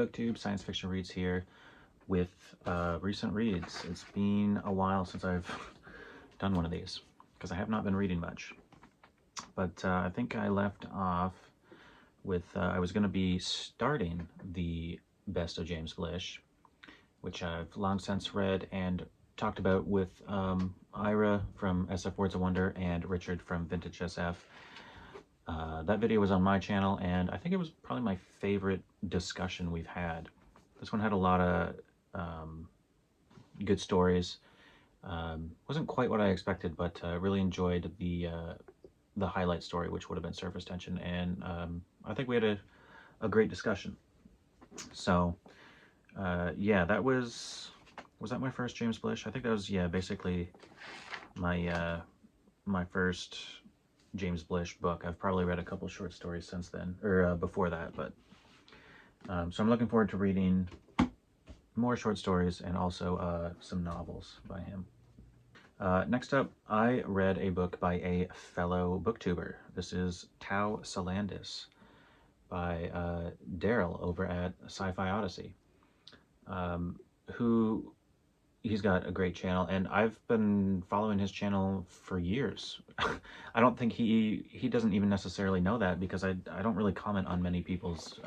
Booktube, Science Fiction Reads here with recent reads. It's been a while since I've done one of these because I have not been reading much. But I think I left off with, I was going to be starting the Best of James Blish, which I've long since read and talked about with Ira from SF Words of Wonder and Richard from Vintage SF. That video was on my channel, and I think it was probably my favorite discussion we've had. This one had a lot of good stories. Wasn't quite what I expected, but really enjoyed the highlight story, which would have been Surface Tension, and I think we had a great discussion. So yeah, that was that my first James Blish? I think that was, yeah, basically my my first James Blish book. I've probably read a couple short stories since then, or before that, but so I'm looking forward to reading more short stories and also some novels by him. Next up, I read a book by a fellow booktuber. This is Solandis by Darrel over at FiOdyssey, who he's got a great channel, and I've been following his channel for years. I don't think he doesn't even necessarily know that, because I don't really comment on many people's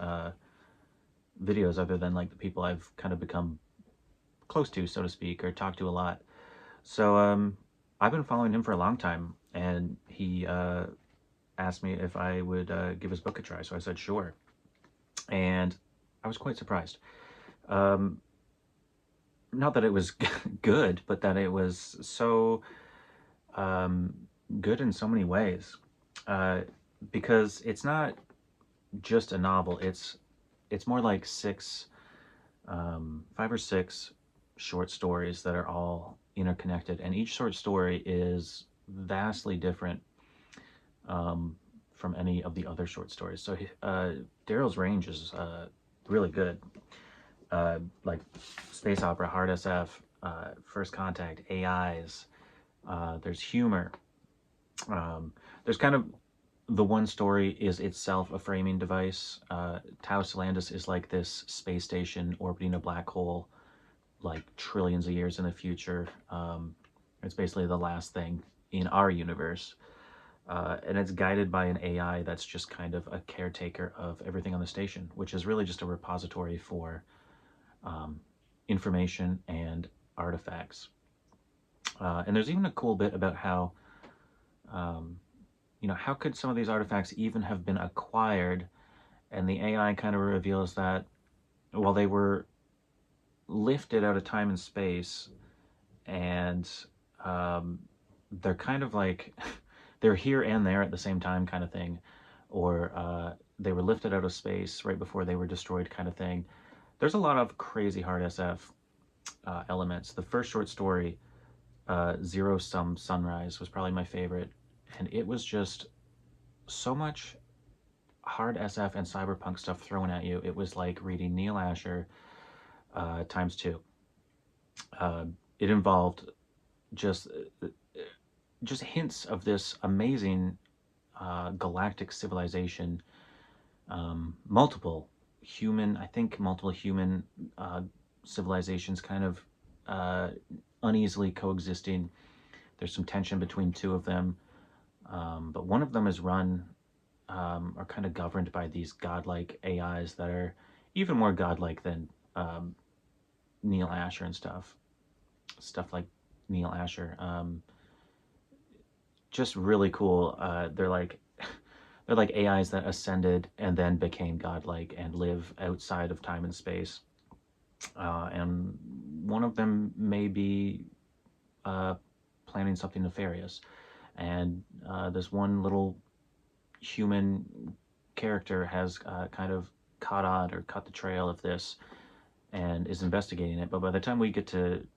videos other than like the people I've kind of become close to, so to speak, or talk to a lot. So I've been following him for a long time, and he asked me if I would give his book a try, so I said sure. And I was quite surprised. Not that it was good, but that it was so good in so many ways. Because it's not just a novel, it's more like 5 or 6 short stories that are all interconnected, and each short story is vastly different from any of the other short stories. So Darrel's range is really good. Like space opera, hard SF, first contact, AIs, there's humor. There's kind of, the one story is itself a framing device. Solandis is like this space station orbiting a black hole like trillions of years in the future. It's basically the last thing in our universe. And it's guided by an AI that's just kind of a caretaker of everything on the station, which is really just a repository for information and artifacts. And there's even a cool bit about how, you know, how could some of these artifacts even have been acquired? And the AI kind of reveals that, well, they were lifted out of time and space, and they're kind of like, they're here and there at the same time kind of thing, or they were lifted out of space right before they were destroyed kind of thing. There's a lot of crazy hard SF elements. The first short story, Zero Sum Sunrise, was probably my favorite, and it was just so much hard SF and cyberpunk stuff thrown at you. It was like reading Neil Asher times 2. It involved just hints of this amazing galactic civilization, multiple human civilizations kind of uneasily coexisting. There's some tension between 2 of them, but one of them is run or kind of governed by these godlike AIs that are even more godlike than Neil Asher and stuff like Neil Asher. Just really cool. They're like AIs that ascended and then became godlike and live outside of time and space. And one of them may be planning something nefarious. And this one little human character has kind of caught on or cut the trail of this and is investigating it. But by the time we get to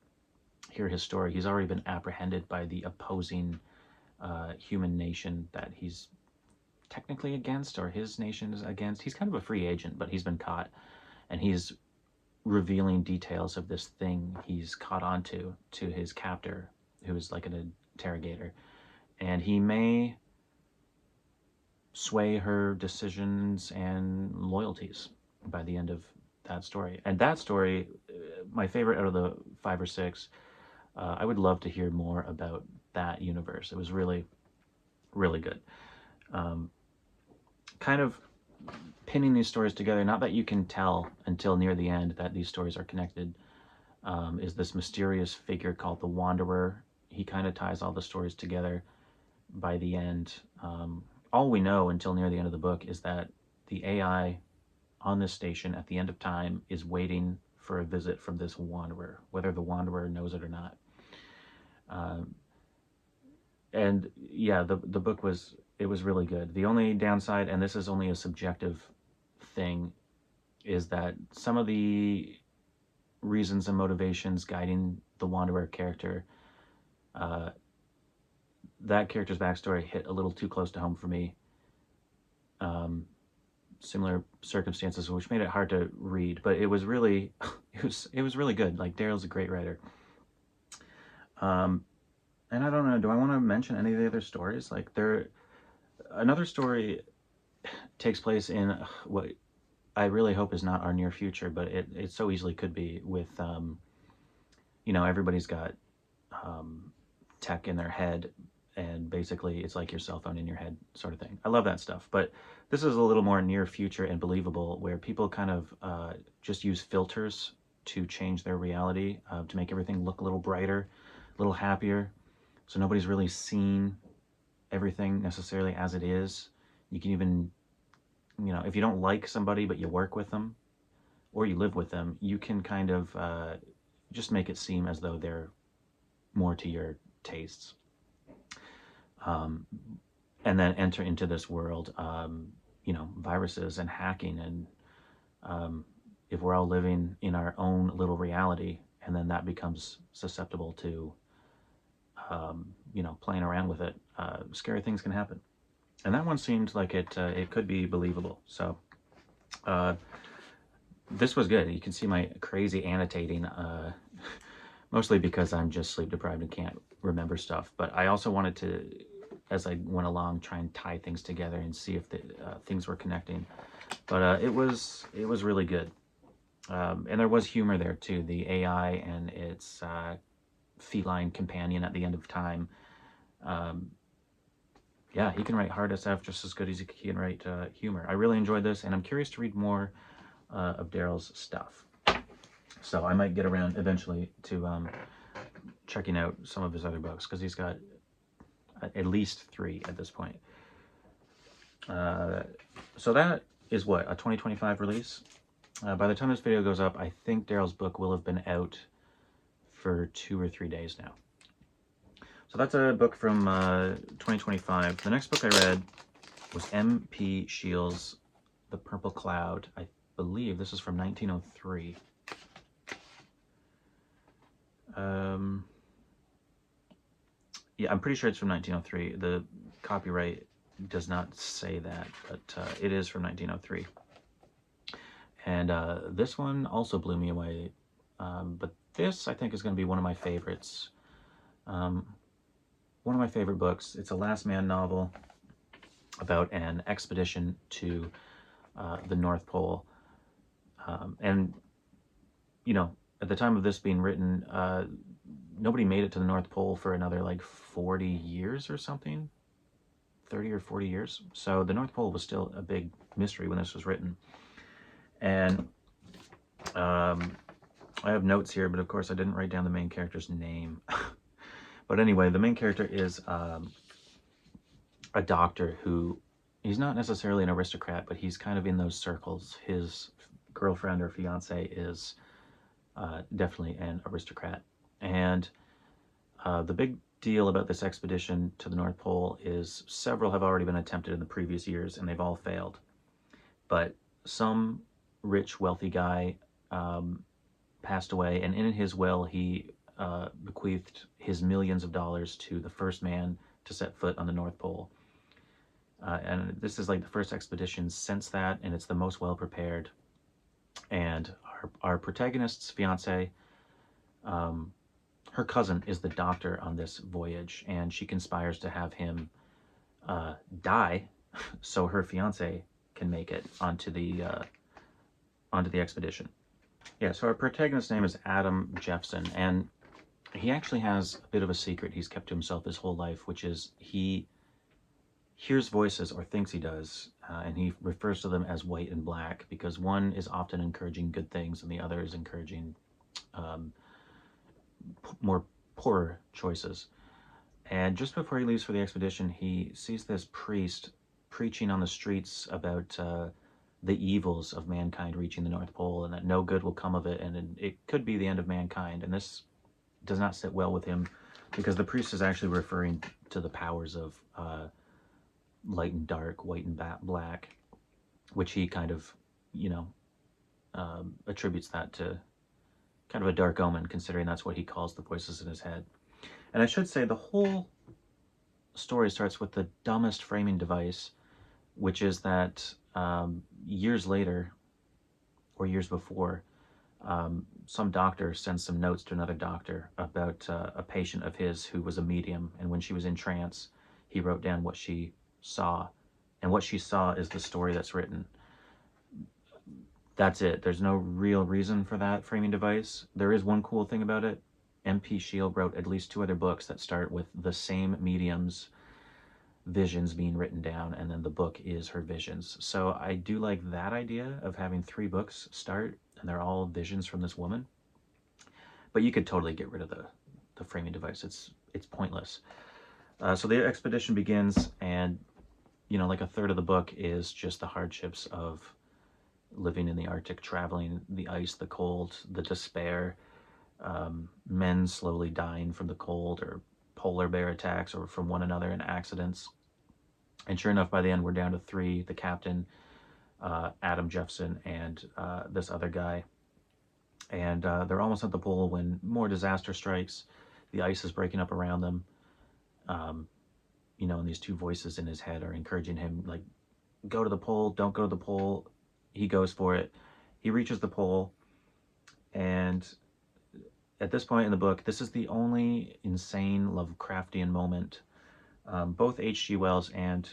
hear his story, he's already been apprehended by the opposing human nation that he's technically against, or his nation is against. He's kind of a free agent, but he's been caught, and he's revealing details of this thing he's caught onto to his captor, who is like an interrogator, and he may sway her decisions and loyalties by the end of that story. And that story, my favorite out of the 5 or 6, I would love to hear more about that universe. It was really, really good. Kind of pinning these stories together, not that you can tell until near the end that these stories are connected, is this mysterious figure called the Wanderer. He kind of ties all the stories together by the end. All we know until near the end of the book is that the AI on this station at the end of time is waiting for a visit from this Wanderer, whether the Wanderer knows it or not. And yeah, the book was really good. The only downside, and this is only a subjective thing, is that some of the reasons and motivations guiding the Wanderer character, that character's backstory hit a little too close to home for me. Similar circumstances, which made it hard to read, but it was really, it was really good. Like, Darrel's a great writer. And I don't know, do I want to mention any of the other stories? Like, another story takes place in what I really hope is not our near future, but it so easily could be, with, you know, everybody's got tech in their head, and basically it's like your cell phone in your head sort of thing. I love that stuff, but this is a little more near future and believable, where people kind of just use filters to change their reality, to make everything look a little brighter, a little happier. So nobody's really seen everything necessarily as it is. You can even, you know, if you don't like somebody but you work with them or you live with them, you can kind of just make it seem as though they're more to your tastes. And then enter into this world, you know, viruses and hacking, and if we're all living in our own little reality, and then that becomes susceptible to, you know, playing around with it, scary things can happen. And that one seemed like it could be believable. So this was good. You can see my crazy annotating, mostly because I'm just sleep deprived and can't remember stuff. But I also wanted to, as I went along, try and tie things together and see if the things were connecting. But it was really good. And there was humor there too. The AI and its feline companion at the end of time. Yeah, he can write hard SF just as good as he can write humor. I really enjoyed this, and I'm curious to read more of Darrel's stuff. So I might get around eventually to checking out some of his other books, because he's got at least 3 at this point. So that is what, a 2025 release? By the time this video goes up, I think Darrel's book will have been out for 2 or 3 days now. So that's a book from 2025. The next book I read was M.P. Shiel's The Purple Cloud. I believe this is from 1903. Yeah, I'm pretty sure it's from 1903. The copyright does not say that, but it is from 1903. And this one also blew me away. But this, I think, is going to be one of my favorites. One of my favorite books. It's a Last Man novel about an expedition to the North Pole. And, you know, at the time of this being written, nobody made it to the North Pole for another like 40 years or something. 30 or 40 years. So the North Pole was still a big mystery when this was written. And I have notes here, but of course I didn't write down the main character's name. But anyway, the main character is a doctor who, he's not necessarily an aristocrat, but he's kind of in those circles. His girlfriend or fiance is definitely an aristocrat. And the big deal about this expedition to the North Pole is several have already been attempted in the previous years, and they've all failed. But some rich, wealthy guy passed away, and in his will, he bequeathed his millions of dollars to the first man to set foot on the North Pole. And this is like the first expedition since that, and it's the most well-prepared. And our protagonist's fiance, her cousin is the doctor on this voyage, and she conspires to have him die so her fiance can make it onto the expedition. Yeah, so our protagonist's name is Adam Jeffson, and he actually has a bit of a secret he's kept to himself his whole life, which is he hears voices, or thinks he does, and he refers to them as white and black, because one is often encouraging good things and the other is encouraging um, more poorer choices. And just before he leaves for the expedition, he sees this priest preaching on the streets about the evils of mankind reaching the North Pole, and that no good will come of it, and it could be the end of mankind. And this does not sit well with him, because the priest is actually referring to the powers of light and dark, white and black, which he kind of, you know, attributes that to kind of a dark omen, considering that's what he calls the voices in his head. And I should say the whole story starts with the dumbest framing device, which is that years later, or years before, some doctor sends some notes to another doctor about a patient of his who was a medium, and when she was in trance, he wrote down what she saw, and what she saw is the story that's written. That's it. There's no real reason for that framing device. There is one cool thing about it. MP Shiel wrote at least 2 other books that start with the same medium's visions being written down, and then the book is her visions. So I do like that idea of having 3 books start, and they're all visions from this woman. But you could totally get rid of the framing device. It's pointless. So the expedition begins, and you know, like a third of the book is just the hardships of living in the Arctic, traveling the ice, the cold, the despair, men slowly dying from the cold, or polar bear attacks, or from one another in accidents. And sure enough, by the end, we're down to 3, the captain, Adam Jeffson, and this other guy. And they're almost at the pole when more disaster strikes. The ice is breaking up around them. You know, and these 2 voices in his head are encouraging him, like, go to the pole, don't go to the pole. He goes for it. He reaches the pole, and at this point in the book, this is the only insane Lovecraftian moment. Both H.G. Wells and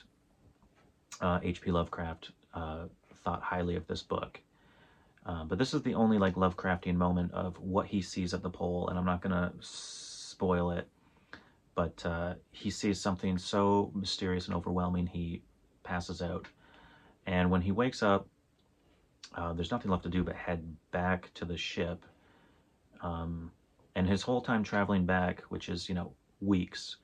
H.P. Lovecraft thought highly of this book. But this is the only like Lovecraftian moment of what he sees at the pole, and I'm not going to spoil it, but he sees something so mysterious and overwhelming, he passes out. And when he wakes up, there's nothing left to do but head back to the ship. And his whole time traveling back, which is, you know, weeks,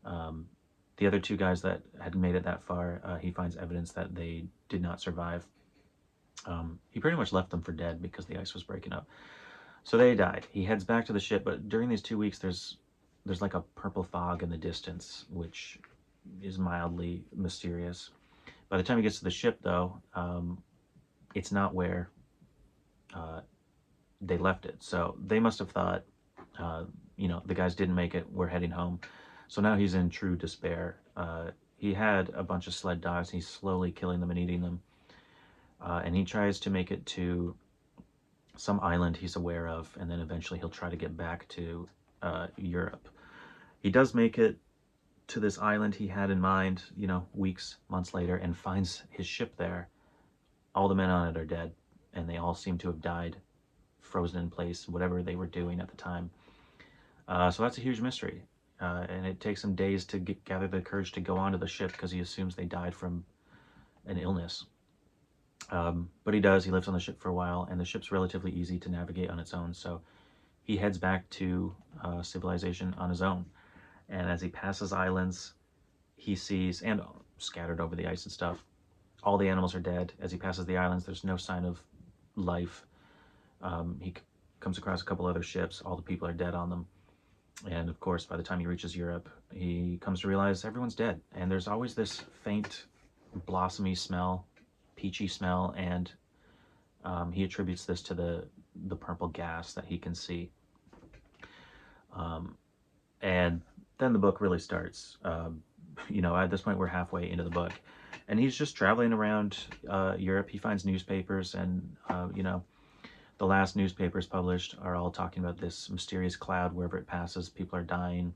the other 2 guys that had made it that far, he finds evidence that they did not survive. He pretty much left them for dead because the ice was breaking up. So they died. He heads back to the ship, but during these 2 weeks, there's like a purple fog in the distance, which is mildly mysterious. By the time he gets to the ship, though, it's not where they left it. So they must have thought, you know, the guys didn't make it, we're heading home. So now he's in true despair. He had a bunch of sled dogs, he's slowly killing them and eating them. And he tries to make it to some island he's aware of, and then eventually he'll try to get back to Europe. He does make it to this island he had in mind, you know, weeks, months later, and finds his ship there. All the men on it are dead, and they all seem to have died, frozen in place, whatever they were doing at the time. So that's a huge mystery. And it takes him days to gather the courage to go onto the ship, because he assumes they died from an illness. But he does. He lives on the ship for a while, and the ship's relatively easy to navigate on its own, so he heads back to civilization on his own. And as he passes islands, he sees, and scattered over the ice and stuff, all the animals are dead. As he passes the islands, there's no sign of life. He comes across a couple other ships. All the people are dead on them. And of course, by the time he reaches Europe, he comes to realize everyone's dead. And there's always this faint, blossomy smell, peachy smell, and he attributes this to the purple gas that he can see. And then the book really starts. You know, at this point, we're halfway into the book. And he's just traveling around Europe. He finds newspapers, and, you know, the last newspapers published are all talking about this mysterious cloud. Wherever it passes, people are dying.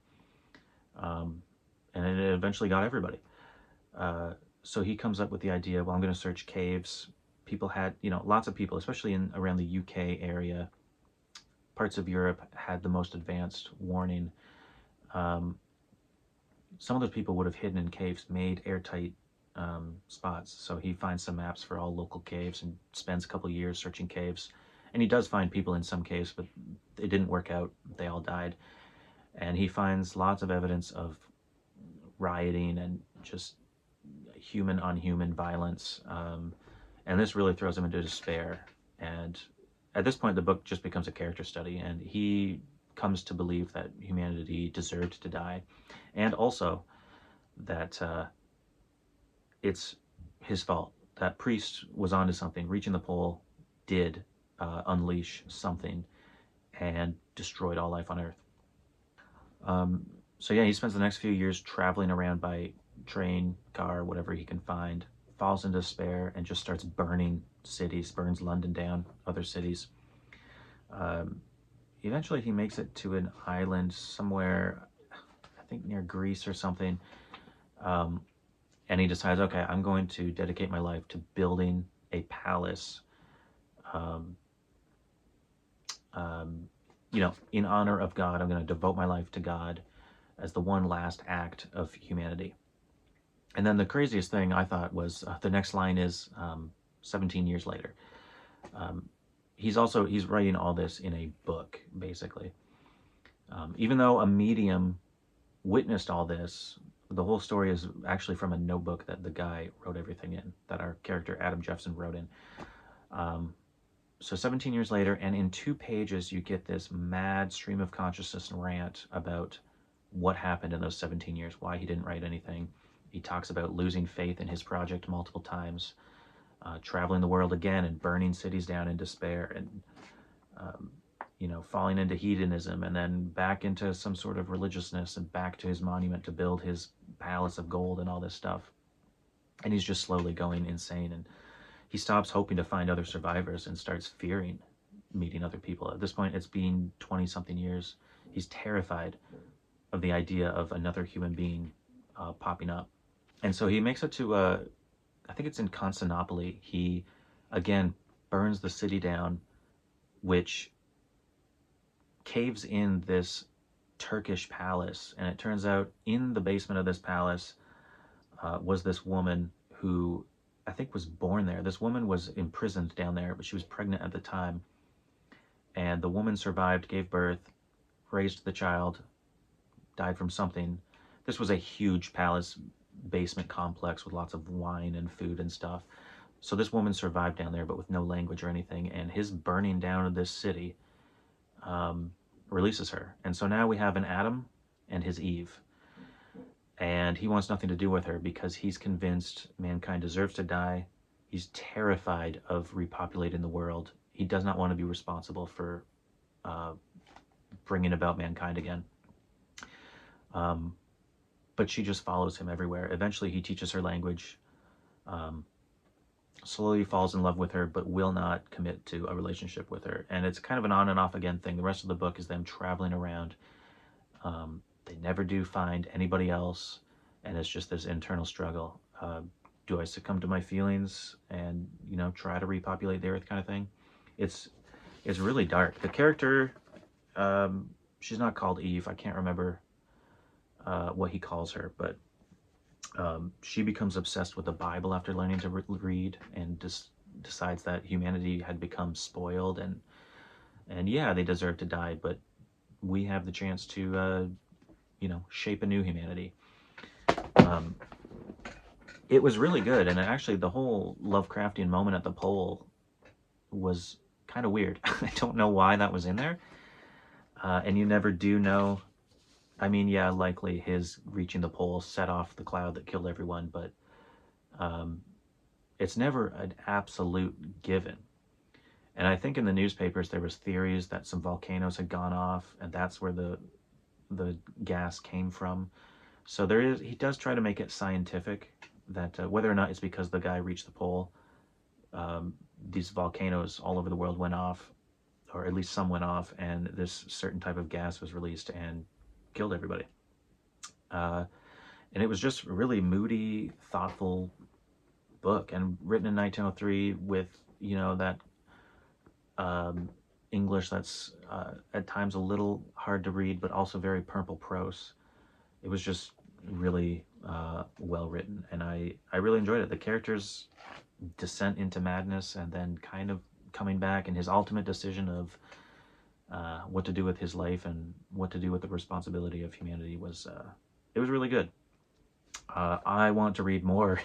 And it eventually got everybody. So he comes up with the idea, well, I'm going to search caves, people had, lots of people, especially in around the UK area, parts of Europe had the most advanced warning. Some of those people would have hidden in caves, made airtight spots. So he finds some maps for all local caves and spends a couple years searching caves. And he does find people in some caves, but it didn't work out. They all died. And he finds lots of evidence of rioting and just human on human violence. And this really throws him into despair. And at this point, the book just becomes a character study, and he comes to believe that humanity deserved to die, and also that it's his fault. That priest was onto something. Reaching the pole did unleash something and destroyed all life on Earth. So yeah, he spends the next few years traveling around by train, car, whatever he can find, falls into despair, and just starts burning cities, burns London down, other cities. Eventually he makes it to an island somewhere, I think near Greece or something, and he decides, okay, I'm going to dedicate my life to building a palace, in honor of God. I'm going to devote my life to God as the one last act of humanity. And then the craziest thing I thought was the next line is 17 years later. He's writing all this in a book, basically. Even though a medium witnessed all this, the whole story is actually from a notebook that the guy wrote everything in, that our character Adam Jeffson wrote in. So 17 years later, and in 2 pages, you get this mad stream of consciousness rant about what happened in those 17 years, why he didn't write anything. He talks about losing faith in his project multiple times, traveling the world again and burning cities down in despair, and falling into hedonism, and then back into some sort of religiousness, and back to his monument to build his palace of gold and all this stuff. And he's just slowly going insane, and he stops hoping to find other survivors and starts fearing meeting other people. At this point, it's been 20-something years. He's terrified of the idea of another human being popping up. And so he makes it to, I think it's in Constantinople. He, again, burns the city down, which caves in this Turkish palace. And it turns out in the basement of this palace was this woman who I think was born there. This woman was imprisoned down there, but she was pregnant at the time. And the woman survived, gave birth, raised the child, died from something. This was a huge palace basement complex with lots of wine and food and stuff. So this woman survived down there, but with no language or anything. And his burning down of this city releases her. And so now we have an Adam and his Eve. And he wants nothing to do with her because he's convinced mankind deserves to die. He's terrified of repopulating the world. He does not want to be responsible for bringing about mankind again. But she just follows him everywhere. Eventually he teaches her language, slowly falls in love with her, but will not commit to a relationship with her. And it's kind of an on and off again thing. The rest of the book is them traveling around. They never do find anybody else, and it's just this internal struggle. Do I succumb to my feelings and, try to repopulate the earth kind of thing? It's really dark. The character, she's not called Eve. I can't remember what he calls her, but she becomes obsessed with the Bible after learning to read, and just decides that humanity had become spoiled, and yeah, they deserve to die, but we have the chance to shape a new humanity. It was really good, and actually the whole Lovecraftian moment at the pole was kind of weird. I don't know why that was in there, and you never do know. I mean, yeah, likely his reaching the pole set off the cloud that killed everyone, but it's never an absolute given. And I think in the newspapers there was theories that some volcanoes had gone off, and that's where the gas came from. So he does try to make it scientific, that whether or not it's because the guy reached the pole, these volcanoes all over the world went off, or at least some went off, and this certain type of gas was released and killed everybody. And it was just a really moody, thoughtful book, and written in 1903 with you know, that English that's at times a little hard to read, but also very purple prose. It was just really well written, and I really enjoyed it. The characters' descent into madness and then kind of coming back, and his ultimate decision of what to do with his life and what to do with the responsibility of humanity was it was really good. I want to read more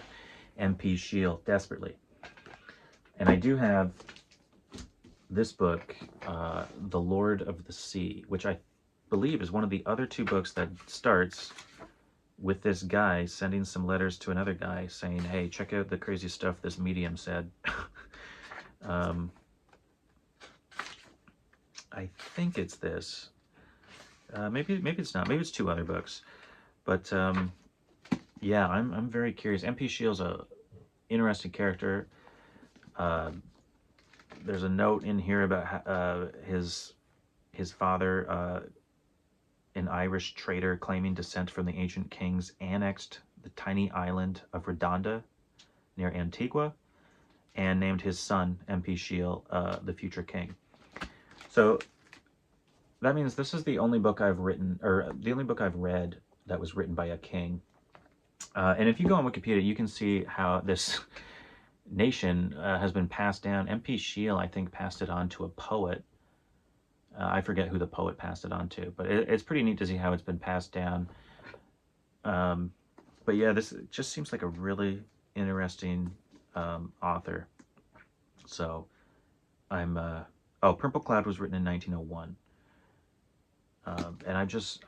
MP Shiel desperately, and I do have this book, The Lord of the Sea, which I believe is one of the other two books that starts with this guy sending some letters to another guy saying, hey, check out the crazy stuff this medium said. I think it's this. Maybe it's not. Maybe it's two other books. But yeah, I'm very curious. MP Shiel's a interesting character. There's a note in here about his father, an Irish trader claiming descent from the ancient kings, annexed the tiny island of Redonda near Antigua and named his son, MP Shiel, the future king. So that means this is the only book I've written, or the only book I've read that was written by a king. And if you go on Wikipedia, you can see how this nation has been passed down. MP Shiel, I think, passed it on to a poet. I forget who the poet passed it on to, but it's pretty neat to see how it's been passed down. But yeah, this just seems like a really interesting author. So I'm Purple Cloud was written in 1901. And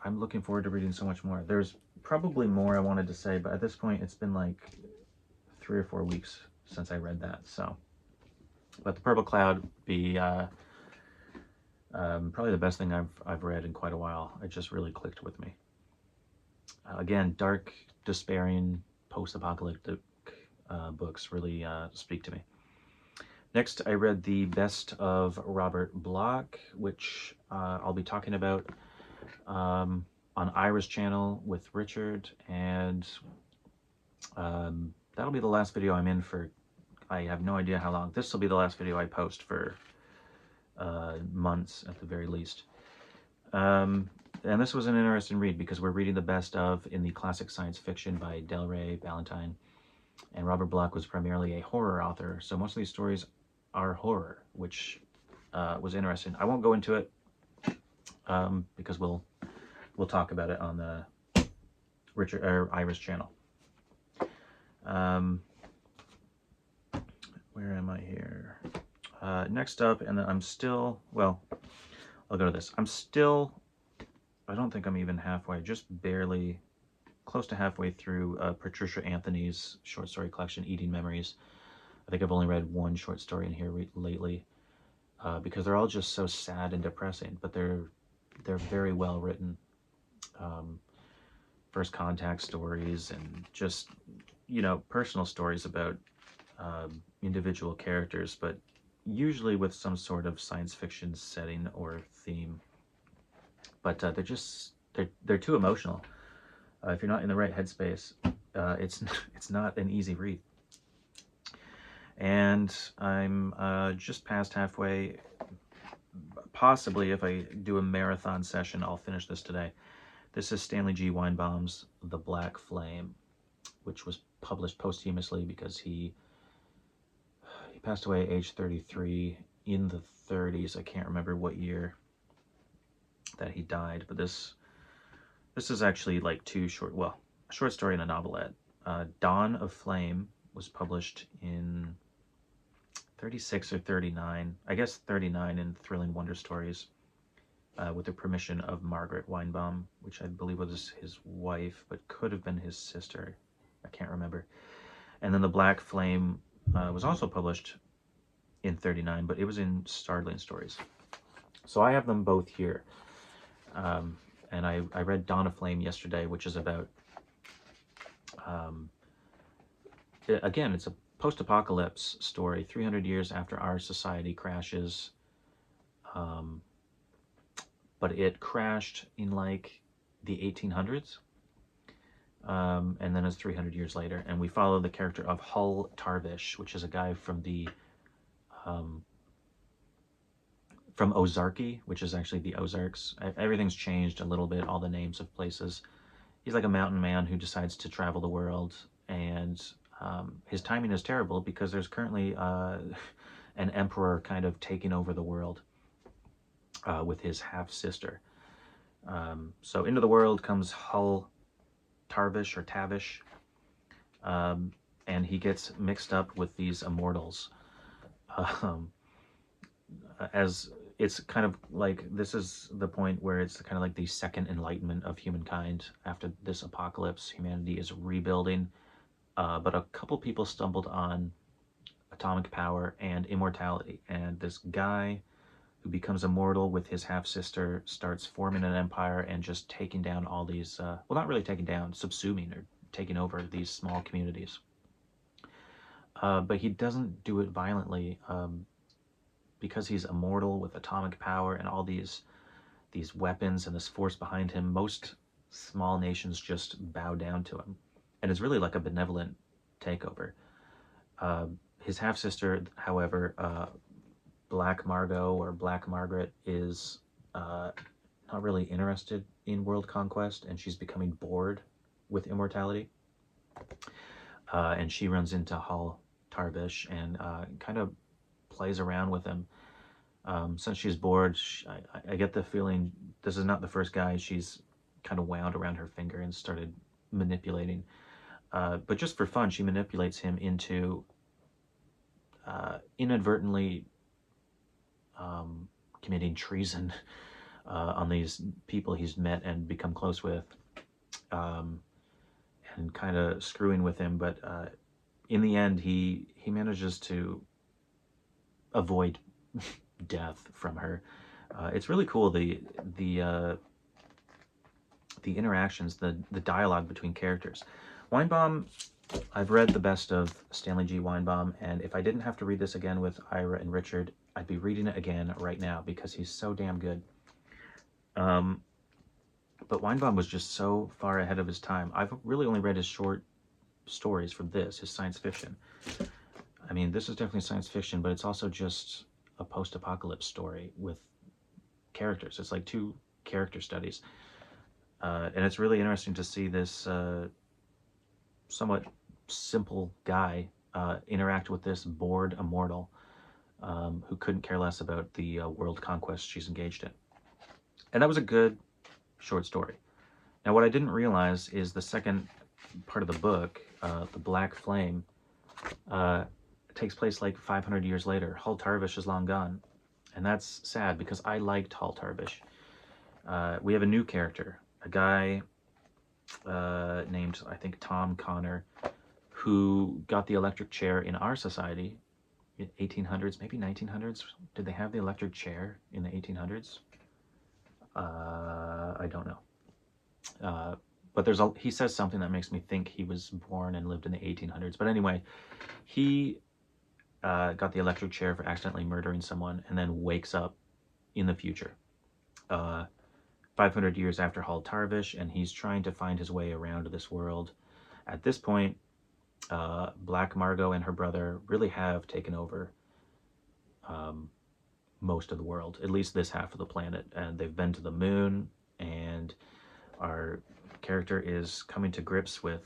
I'm looking forward to reading so much more. There's probably more I wanted to say, but at this point it's been like 3 or 4 weeks since I read that. So, but the Purple Cloud be probably the best thing I've read in quite a while. It just really clicked with me. Again, dark, despairing, post-apocalyptic books really speak to me. Next, I read The Best of Robert Bloch, which I'll be talking about on Ira's channel with Richard, and that'll be the last video I'm in for, I have no idea how long. This will be the last video I post for months at the very least. And this was an interesting read because we're reading the best of in the classic science fiction by Darrel, Ballantine, and Robert Bloch was primarily a horror author, so most of these stories are horror, which was interesting. I won't go into it because we'll talk about it on the Richard or Ira's channel. Where am I here? Next up, and then I'm still, well, I'll go to this. I don't think I'm even halfway, just barely, close to halfway through Patricia Anthony's short story collection, Eating Memories. I think I've only read one short story in here lately because they're all just so sad and depressing, but they're very well written. First contact stories and just, you know, personal stories about individual characters, but usually with some sort of science fiction setting or theme. But they're too emotional. If you're not in the right headspace, it's not an easy read. And I'm just past halfway. Possibly, if I do a marathon session, I'll finish this today. This is Stanley G. Weinbaum's The Black Flame, which was published posthumously because he passed away at age 33 in the 30s. I can't remember what year that he died, but this is actually like a short story and a novelette. Dawn of Flame was published in 36 or 39, I guess 39 in Thrilling Wonder Stories, with the permission of Margaret Weinbaum, which I believe was his wife, but could have been his sister. I can't remember. And then The Black Flame was also published in 39, but it was in Startling Stories. So I have them both here. And I read Dawn of Flame yesterday, which is about, again, it's a post-apocalypse story, 300 years after our society crashes. But it crashed in like the 1800s. And then it's 300 years later. And we follow the character of Hull Tarvish, which is a guy from the from Ozarky, which is actually the Ozarks. Everything's changed a little bit, all the names of places. He's like a mountain man who decides to travel the world, and his timing is terrible because there's currently an emperor kind of taking over the world with his half-sister. So into the world comes Hull Tarvish or Tavish, and he gets mixed up with these immortals. As it's kind of like, this is the point where it's kind of like the second enlightenment of humankind. After this apocalypse, humanity is rebuilding, but a couple people stumbled on atomic power and immortality, and this guy who becomes immortal with his half-sister starts forming an empire and just taking down all these, well, not really taking down, subsuming or taking over these small communities. But he doesn't do it violently, because he's immortal with atomic power and all these weapons and this force behind him. Most small nations just bow down to him, and it's really like a benevolent takeover. His half-sister, however, Black Margot or Black Margaret, is not really interested in world conquest, and she's becoming bored with immortality. And she runs into Hull Tarvish and kind of plays around with him. Since she's bored, I get the feeling this is not the first guy she's kind of wound around her finger and started manipulating. But just for fun, she manipulates him into inadvertently committing treason on these people he's met and become close with, and kind of screwing with him. But in the end, he manages to avoid death from her. It's really cool, the interactions, the dialogue between characters. Weinbaum, I've read the best of Stanley G. Weinbaum, and if I didn't have to read this again with Ira and Richard, I'd be reading it again right now because he's so damn good. But Weinbaum was just so far ahead of his time. I've really only read his short stories from this, his science fiction. I mean, this is definitely science fiction, but it's also just a post-apocalypse story with characters. It's like two character studies. And it's really interesting to see this somewhat simple guy interact with this bored immortal who couldn't care less about the world conquest she's engaged in. And that was a good short story. Now, what I didn't realize is the second part of the book, The Black Flame, takes place like 500 years later. Hull Tarvish is long gone. And that's sad because I liked Hull Tarvish. We have a new character, a guy named, I think, Tom Connor, who got the electric chair in our society in 1800s, maybe 1900s. Did they have the electric chair in the 1800s? I don't know. But he says something that makes me think he was born and lived in the 1800s. But anyway, he got the electric chair for accidentally murdering someone and then wakes up in the future. 500 years after Hull Tarvish, and he's trying to find his way around this world. At this point, Black Margot and her brother really have taken over most of the world, at least this half of the planet, and they've been to the moon, and our character is coming to grips with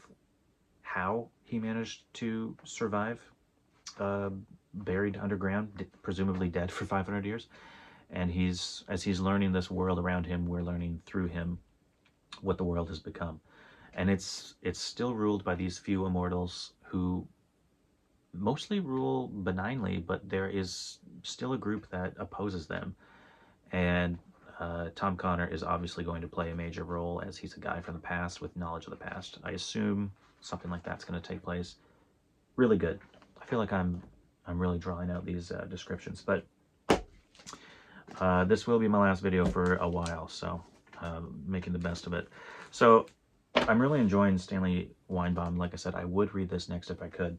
how he managed to survive buried underground, presumably dead for 500 years. And as he's learning this world around him, we're learning through him what the world has become. And it's still ruled by these few immortals who mostly rule benignly, but there is still a group that opposes them. And Tom Connor is obviously going to play a major role, as he's a guy from the past with knowledge of the past. I assume something like that's going to take place. Really good. I feel like I'm really drawing out these descriptions, but this will be my last video for a while, so making the best of it. So I'm really enjoying Stanley Weinbaum. Like I said, I would read this next if I could,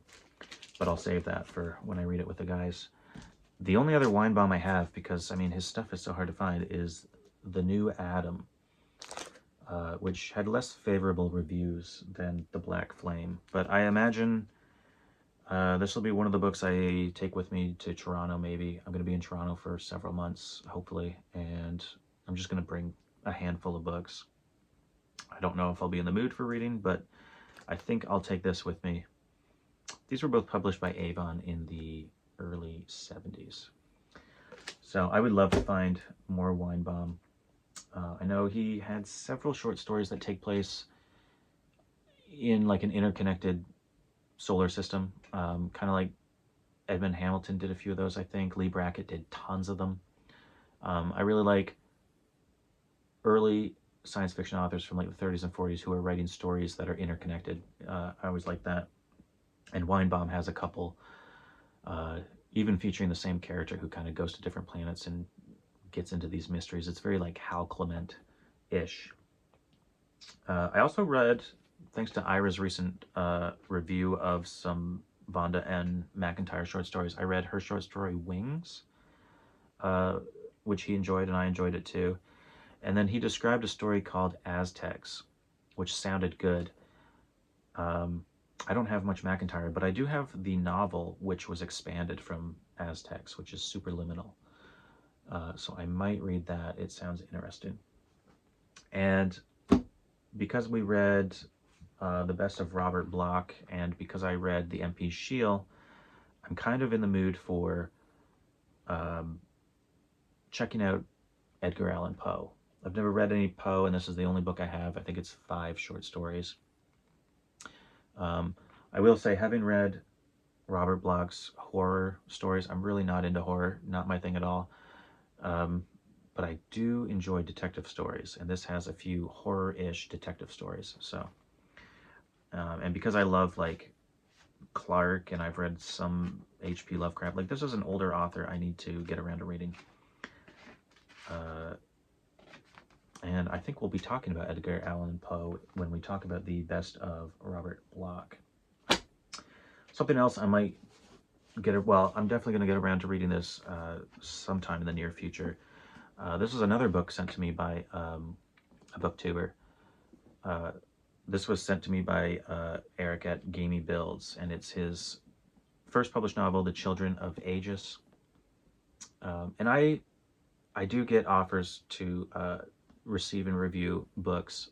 but I'll save that for when I read it with the guys. The only other Weinbaum I have, because I mean his stuff is so hard to find, is The New Adam, which had less favorable reviews than The Black Flame. But I imagine This will be one of the books I take with me to Toronto, maybe. I'm going to be in Toronto for several months, hopefully, and I'm just going to bring a handful of books. I don't know if I'll be in the mood for reading, but I think I'll take this with me. These were both published by Avon in the early 70s. So I would love to find more Weinbaum. I know he had several short stories that take place in like an interconnected solar system, kind of like Edmund Hamilton did a few of those, I think. Lee Brackett did tons of them. I really like early science fiction authors from like the 30s and 40s who are writing stories that are interconnected. I always like that. And Weinbaum has a couple, even featuring the same character who kind of goes to different planets and gets into these mysteries. It's very like Hal Clement-ish. I also read, thanks to Ira's recent review of some Vonda and McIntyre short stories, I read her short story Wings, which he enjoyed and I enjoyed it too. And then he described a story called Aztecs, which sounded good. I don't have much McIntyre, but I do have the novel, which was expanded from Aztecs, which is Superliminal. So I might read that. It sounds interesting. And because we read The Best of Robert Bloch, and because I read the MP Shiel, I'm kind of in the mood for checking out Edgar Allan Poe. I've never read any Poe, and this is the only book I have. I think it's 5 short stories. I will say, having read Robert Bloch's horror stories, I'm really not into horror, not my thing at all. But I do enjoy detective stories, and this has a few horror-ish detective stories. So, and because I love like Clark, and I've read some H.P. Lovecraft, like this is an older author I need to get around to reading. And I think we'll be talking about Edgar Allan Poe when we talk about the Best of Robert Bloch. Something else I might get, well, I'm definitely going to get around to reading this sometime in the near future. This is another book sent to me by a booktuber. This was sent to me by Eric at Gamey Builds, and it's his first published novel, The Children of Aegis. And I do get offers to receive and review books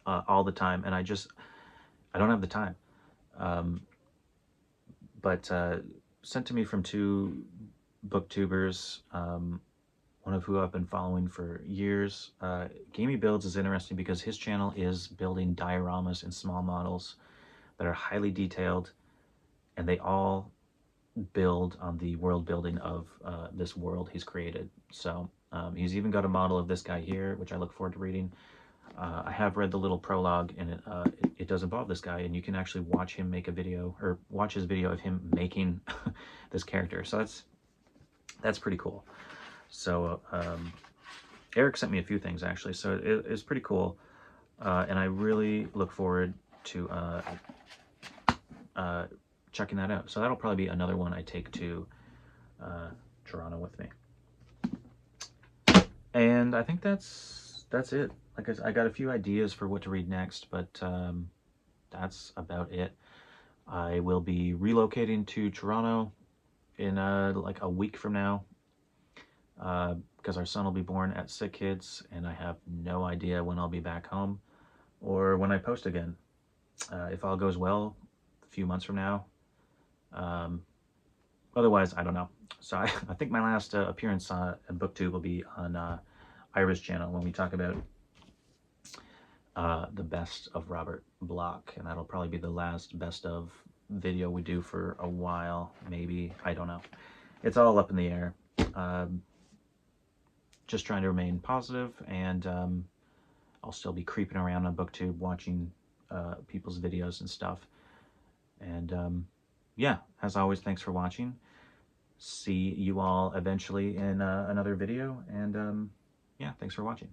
all the time, and I don't have the time. But sent to me from 2 booktubers, one of who I've been following for years. Gamey Builds is interesting because his channel is building dioramas and small models that are highly detailed, and they all build on the world building of this world he's created. So he's even got a model of this guy here, which I look forward to reading. I have read the little prologue, and it does involve this guy, and you can actually watch him make a video, or watch his video of him making this character. So that's pretty cool. So Eric sent me a few things, actually, so it's pretty cool, and I really look forward to checking that out. So that'll probably be another one I take to Toronto with me. And I think that's it. Like I said, I got a few ideas for what to read next, but that's about it. I will be relocating to Toronto in like a week from now, because our son will be born at Sick Kids, and I have no idea when I'll be back home or when I post again. If all goes well, a few months from now. Otherwise, I don't know. So I think my last appearance on BookTube will be on Ira's channel when we talk about the Best of Robert Bloch, and that'll probably be the last Best of video we do for a while, maybe. I don't know. It's all up in the air. Just trying to remain positive, and I'll still be creeping around on BookTube watching people's videos and stuff. And yeah, as always, thanks for watching. See you all eventually in another video, and yeah, thanks for watching.